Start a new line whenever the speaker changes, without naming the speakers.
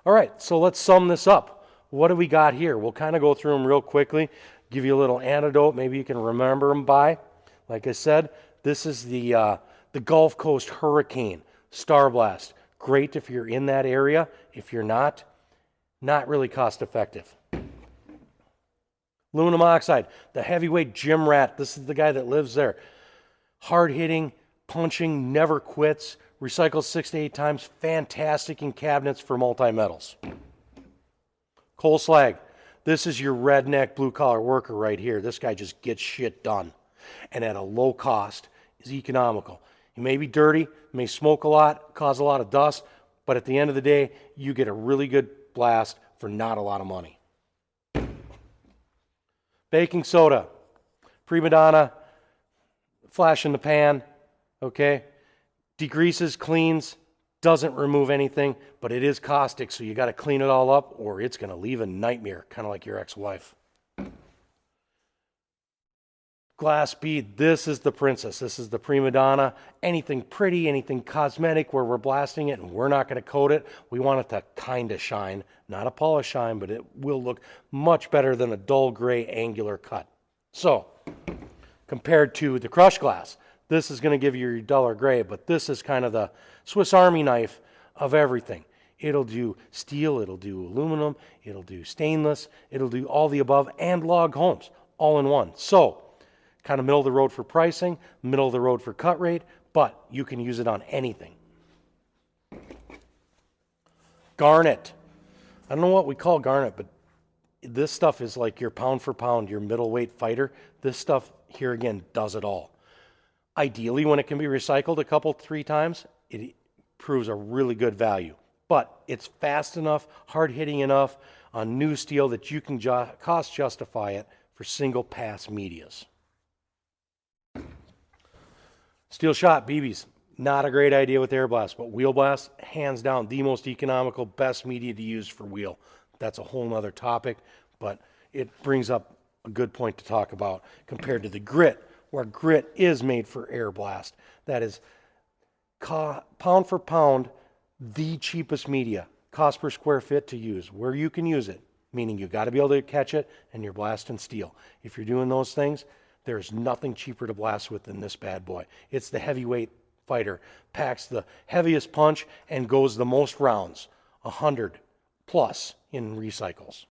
All right, so let's sum this up. What do we got here? We'll kind of go through them real quickly, give you a little antidote, maybe you can remember them by. Like I said, this is the Gulf Coast Hurricane Star Blast. Great if you're in that area. If you're not really cost effective. Aluminum oxide, the heavyweight gym rat. This is the guy that lives there. Hard hitting, punching, never quits. Recycles 6 to 8 times. Fantastic in cabinets for multi-metals. Coal slag. This is your redneck blue collar worker right here. This guy just gets shit done. And at a low cost is economical. He may be dirty, may smoke a lot, cause a lot of dust, but at the end of the day, you get a really good blast for not a lot of money. Baking soda. Prima donna. Flash in the pan. Okay? Degreases, cleans, doesn't remove anything, but it is caustic, so you got to clean it all up or it's going to leave a nightmare, kind of like your ex-wife. Glass bead, this is the princess. This is the prima donna. Anything pretty, anything cosmetic where we're blasting it and we're not going to coat it. We want it to kind of shine. Not a polish shine, but it will look much better than a dull gray angular cut. So, compared to the crushed glass, this is going to give you your duller gray, but this is kind of the Swiss Army knife of everything. It'll do steel, it'll do aluminum, it'll do stainless, it'll do all the above and log homes all in one. So, kind of middle of the road for pricing, middle of the road for cut rate, but you can use it on anything. Garnet. I don't know what we call garnet, but this stuff is like your pound for pound, your middleweight fighter. This stuff here again does it all. Ideally, when it can be recycled a couple, 3 times, it proves a really good value. But it's fast enough, hard-hitting enough on new steel that you can cost justify it for single pass medias. Steel shot BBs, not a great idea with air blast, but wheel blast, hands down, the most economical, best media to use for wheel. That's a whole nother topic, but it brings up a good point to talk about compared to the grit, where grit is made for air blast. That is pound for pound, the cheapest media, cost per square foot to use, where you can use it, meaning you got to be able to catch it and you're blasting steel. If you're doing those things, there's nothing cheaper to blast with than this bad boy. It's the heavyweight fighter, packs the heaviest punch and goes the most rounds, 100 plus in recycles.